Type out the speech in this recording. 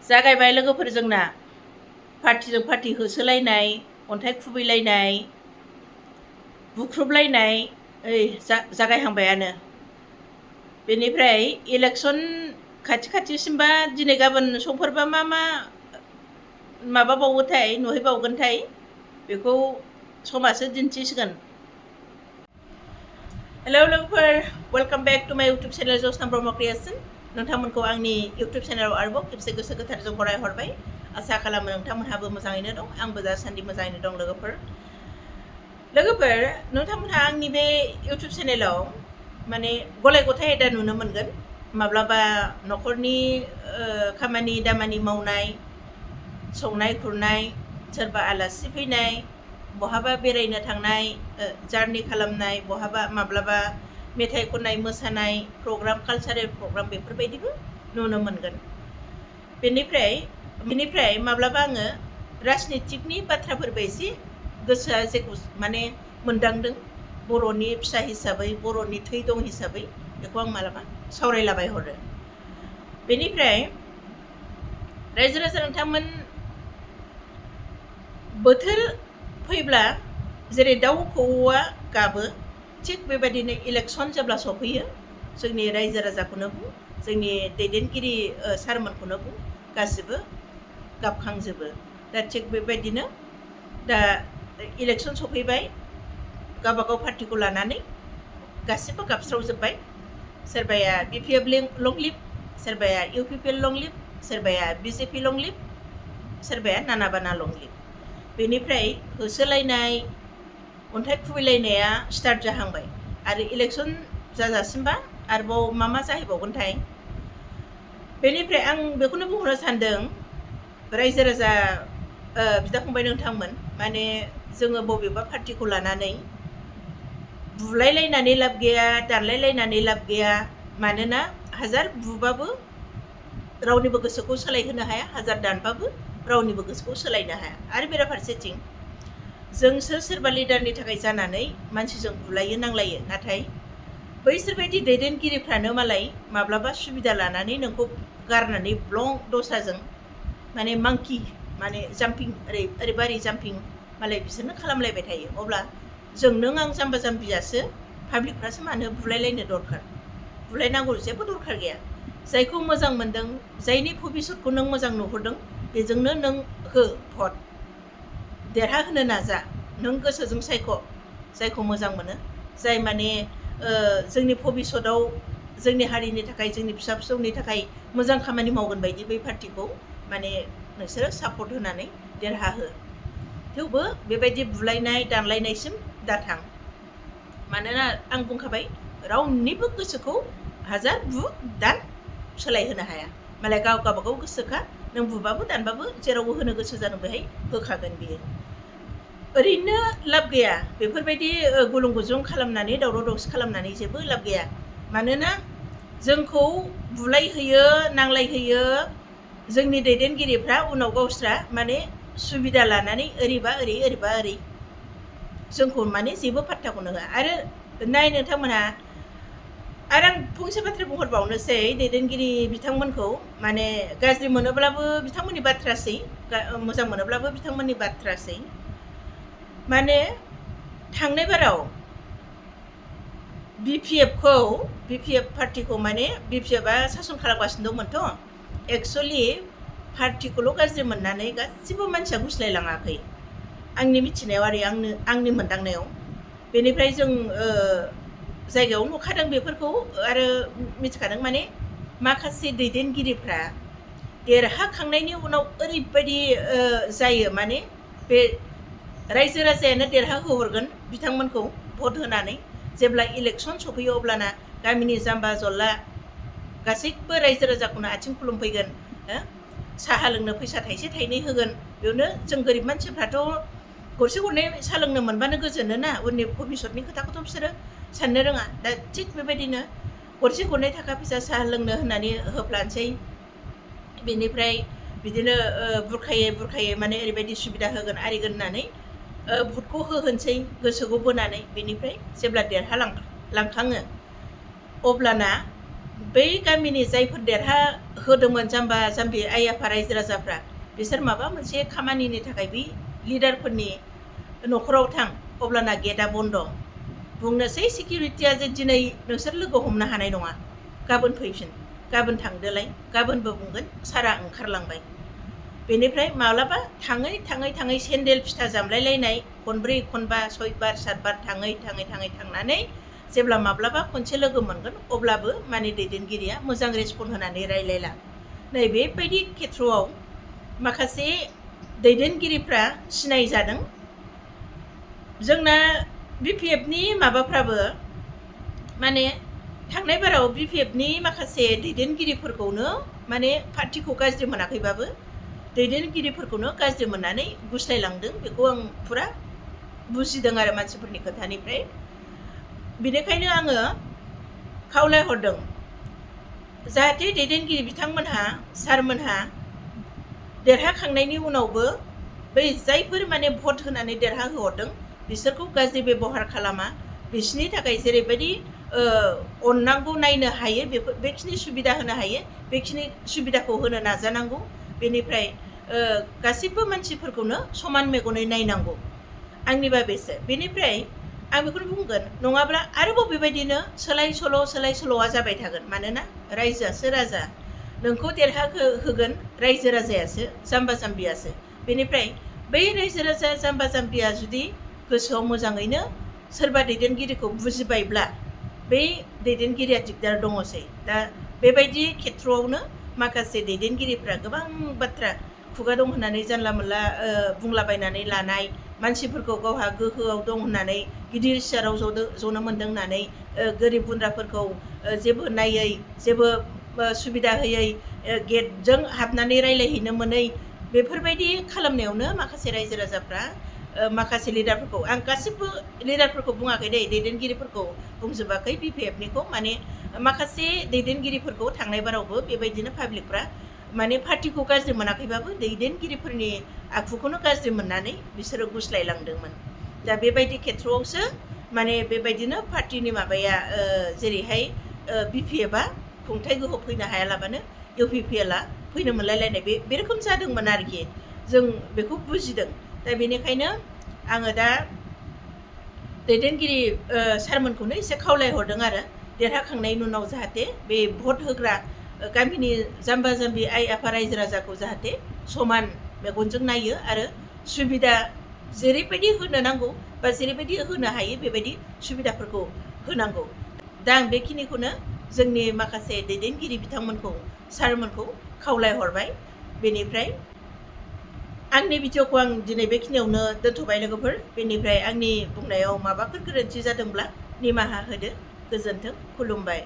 जागायबाय लोगोफोर जोंना पार्टिजों पार्टि होसोलायनाय अन्थाइ खुबैलायनाय बुख्रुबलायनाय जागायहांबायानो बेनिफ्राय इलेक्सन खाथिसिमबा दिनै गाबोन समफोरबा मा माबाबावोथाय नुहैबावगोनथाय बेखौ समासो दिन्थिसिगोन। हेलौ लोगोफोर, वेलकाम बेक टु माय इउटुब चेनेल जसना ब्रह्म क्रिएशन। नोंथांमोनखौ आंनि इउटुब चेनेलाव आरोबाव खेबसे गोसो गोथारजों बरायहरबाय। आसा खालामो नोंथांमोनहाबो मोजाङैनो दं, आंबो दासान्दि मोजाङैनो दं। लोगोफोर नोंथांमोनहा आंनि बे इउटुब चेनेलाव माने गलाय गथाय आयदा नुनो मोनगोन। माब्लाबा न'खरनि खामानि दामानि मावनाय, संनाय खुरनाय, सोरबा आलासि फैनाय, बहाबा बेरायनो थांनाय, जार्नि खालामनाय, बहाबा माब्लाबा मेथाइ खननाय, मोसानाय प्रग्राम, कालचारेल प्रग्राम बेफोरबायदिबो नुनो मोनगोन। बेनिफ्राय माब्लाबा आङो राजनितिकनि बाथ्राफोरबो एसे गोसोआ जेखौ माने मोनदांदों, बर'नि फिसा हिसाबै, बर'नि थै दं हिसाबै बेखौ आं मालाबा सावरायलाबाय हरो। बेनिफ्राय रायजो राजा नोंथांमोन, बोथोर फैब्ला जेरै दाउ खौवौआ गाबो, थिग बेबायदिनो इलेक्सन जेब्ला सफैयो जोंनि रायजो राजाखौनो बुं, जोंनि दैदेनगिरि सारमोनखौनो बुं, गासिबो गाबखांजोबो। दा थिग बेबायदिनो दा इलेक्सन सफैबाय, गावबागाव पार्टिखौ लानानै गासिबो गाबस्रावजोब्बाय। सोरबाया BPF लं लिभ, सोरबाया UPPL लं लिभ, सोरबाया BJP लं लिभ, सोरबाया नानाबाना लं लिभ। बेनिफ्राय होसोलायनाय, अन्थाइ खुबैलायनाया स्टार्ट जाहांबाय आरो इलेक्सन जाजासिमबा आरोबाव मा जाहैबावगोनथाय। बेनिफ्राय आं बेखौनो बुंहरनो सानदों, रायजो राजा बिदा फंबाय नोंथांमोन, माने जोङो बबेबा पार्टिखौ लानानै बुलायलायनानै लाब गैया, दानलायलायनानै लाब गैया। मानोना हाजार बुबाबो रावनिबो गोसोखौ सोलायहोनो हाया, हाजार दानबाबो रावनिबो गोसोखौ सोलायनो हाया। आरो बेराफारसेथिं जोंसो सोरबा लिडारनि थाखाय जानानै मानसिजों बुलायो, नांलायो। नाथाय बैसोरबायदि दैदेनगिरिफ्रानो मालाय माब्लाबा सुबिदा लानानै नोंखौ गारनानै ब्लं दस्राजों माने मांकि माने जाम्पिं ओरै जाम्पिं मालाय बिसोरनो खालामलायबाय थायो। अब्ला नों आं जाम्बा जाम्बियासो, पाब्लिकफ्रासो मानो बुलायलायनो दरखार? बुलायनांगौ जेबो दरखार गैया। जायखौ मोजां मोनदों, जायनि भबिसतखौ नों मोजां नुहुरदों, बेजोंनो नों हो भट, देरहाहोनो नाजा। नों गोसोजों सायख', जायखौ मोजां मोनो, जाय माने जोंनि भबिसतआव जोंनि हारिनि थाखाय, जोंनि फिसा फिसौनि थाखाय मोजां खामानि मावगोन बायदि बै पार्टिखौ माने नोंसोरो सापर्ट होनानै देरहाहो। थेवबो बेबायदि बुलायनाय दानलायनायसिम दाथां। मानोना आं बुंखाबाय, रावनिबो गोसोखौ हाजार बु दान सोलायहोनो हाया। मालाय गावबागाव गोसोखा, नों बुबाबो दानबाबो जेरावबो होनो गोसो जादों बेहाय होखागोन बियो। ओरैनो लाब गैया बेफोरबायदि गुलुं गुजुं खालामनानै, दावराव दावसि खालामनानै जेबो लाब गैया। मानोना जोंखौ बुलायहोयो, नांलायहोयो जोंनि दैदेनगिरिफ्रा, उनाव गावस्रा माने सुबिदा लानानै ओरैबा ओरै ओरैबा ओरै जोंखौ माने जेबो पात्ताखौनो होआ। आरो नाय नोंथांमोनहा, आरो आं फंसे बाथ्रा बुंहरबावनोसै दैदेनगिरि बिथांमोनखौ, माने गाज्रि मोनोब्लाबो बिथांमोननि बाथ्रासै, मोजां मोनोब्लाबो बिथांमोननि बाथ्रासै। माने थांनाय बाराव BPF पार्टिखौ माने BPFआ सासन खालामगासिनो दंमोनथ'। एक्सुवेलि पार्टिखौल' गाज्रि मोननानै गासिबो मानसिया गुस्लायलाङाखै, आंनि मिथिनायाव आरो आंनि मोनदांनायाव। बेनिफ्राय जों जायगायाव नुखादों बेफोरखौ आरो मिथिखादों। माने माखासे दैदेनगिरिफ्रा देरहाखांनायनि उनाव ओरैबायदि जायो, माने बे रायजो राजायानो देरहाहोहरगोन बिथांमोनखौ भट होनानै। जेब्ला इलेक्सन सफैयो अब्लाना गामिनि जाम्बा जल्ला गासैबो रायजो राजाखौनो आथिं खुलुमफैगोन, साहा लोंनो फैसा थाइसे थाइनै होगोन। बेयावनो जों गोरिब मानसिफ्राथ' गरसे गरनै साहा लोंनो मोनबानो गोजोनो ना, उननि भबिसतनि खोथाखौथ' बिसोरो साननो रोङा। दा थिग बेबायदिनो गरसे गरनै थाखा फैसा साहा लोंनो होननानै होफ्लानोसै। बेनिफ्राय बिदिनो बुरखायै माने ओरैबायदि सुबिदा होगोन आरिगोन होननानै भटखौ होहोनसै गोसोखौ बोनानै। बेनिफ्राय जेब्ला देरहालांखाङो अब्लाना बै गामिनि जायफोर देरहा होदोंमोन जाम्बा जाम्बि आइ आफा रायजो राजाफ्रा बिसोर माबा मोनसे खामानिनि थाखाय बै लिडारफोरनि न'खराव थां अब्लाना गेटआ बन्द बुंनोसै सिकिउरिटिया जे दिनै नोंसोर लोगो हमनो हानाय नङा गाबोन फैफिन गाबोन थांदोलाय गाबोनबो बुंगोन सारा ओंखारलांबाय बेनिफ्राय माब्लाबा थाङै थाङै थाङै सेन्देल फिथा जामलायलायनाय खनब्रै खनबा सयबार सातबार थाङै थाङै थाङै थांनानै जेब्ला माब्लाबा खनसे लोगो मोनगोन अब्लाबो माने दैदेनगिरिया मोजां रेसपन्ड होनानै रायलायला नै बेबायदि खेथ्रआव माखासे दैदेनगिरिफ्रा सिनाय जादों जोंना BPFनि माबाफ्राबो माने थांनाय बाराव BPFनि माखासे दैदेनगिरिफोरखौनो माने पार्टिखौ गाज्रि मोनाखैबाबो दैदेनगिरिफोरखौनो गाज्रि मोननानै गुस्लायलांदों बेखौ आं फुरा बुजिदों आरो मानसिफोरनि खोथानिफ्राय बेनिखायनो आङो खावलायहरदों जाहाथे दैदेनगिरि बिथांमोनहा सारमोनहा देरहाखांनायनि उनावबो बै जायफोर माने भट होनानै देरहाहोहरदों बिसोरखौ गाज्रि बेबहार खालामा बिसोरनि थाखाय जेरैबायदि अननांगौ नायनो हायो बेखिनि सुबिदा होनो हायो बेखिनि सुबिदाखौ होनो नाजानांगौ बेनिफ्राय गासिबो मानसिफोरखौनो समान मेगनै नायनांगौ आंनिबा बेसो बेनिफ्राय आं बेखौनो बुंगोन नङाब्ला आरोबाव बेबायदिनो सोलाय सोल'आ जाबाय थागोन मानोना रायजोआसो राजा नोंखौ देरहाहोगोन रायजो राजायासो जाम्बा जाम्बियासो बेनिफ्राय बै रायजो राजा जाम्बा जाम्बिया जुदि गोसोआव मोजाङैनो सोरबा दैदेनगिरिखौ बुजिबायब्ला बै दैदेनगिरिया दिगदार दङसै दा बेबायदि खेथ्रआवनो माखासे दैदेनगिरिफ्रा गोबां बाथ्रा खुगा दं होननानै जानला मोनला बुंलाबायनानै लानाय मानसिफोरखौ गावहा गोहोआव दं होननानै गिदिर सियाराव जनो मोन्दों होननानै गोरिब गुन्द्राफोरखौ जेबो नायै जेबो सुबिदा होयै गेटजों हाबनानै रायलायहैनो मोनै बेफोरबायदि खालामनायावनो माखासे रायजो राजाफ्रा माखासे लिडारफोरखौ आं गासिबो लिडारफोरखौ बुङाखै दे दैदेनगिरिफोरखौ बुंजोबाखै BPFनिखौ माने माखासे दैदेनगिरिफोरखौ थांनाय बारावबो बेबायदिनो पाब्लिकफ्रा माने पार्टिखौ गाज्रि मोनाखैबाबो दैदेनगिरिफोरनि आखुखौनो गाज्रि मोननानै बिसोरो गुस्लायलांदोंमोन दा बेबायदि खेथ्रआवसो माने बेबायदिनो पार्टिनि माबाया जेरैहाय BPFआ खुंथाय गोहो फैनो हायालाबानो UPPLआ फैनो मोनलायलायनाय बे रोखोम जादोंमोन आरोखि जों बेखौ बुजिदों दा बेनिखायनो आङो दा दैदेनगिरि सारमोनखौनो एसे खावलायहरदों आरो देरहाखांनायनि उनाव जाहाथे बे भट होग्रा गामिनि जाम्बा जाम्बि आइ आफा रायजो राजाखौ जाहाथे समान मेगनजों नायो आरो सुबिदा जेरैबायदि होनो नांगौ बा जेरैबायदि होनो हायो बेबायदि सुबिदाफोरखौ होनांगौ दा आं बेखिनिखौनो जोंनि माखासे दैदेनगिरि बिथांमोनखौ सारमोनखौ खावलायहरबाय बेनिफ्राय आंनि भिडिअखौ आं दिनै बेखिनियावनो दोनथ'बाय लोगोफोर बेनिफ्राय आंनि बुंनायाव माबाफोर गोरोन्थि जादोंब्ला निमाहा होदो गोजोन्थों खुलुमबाय।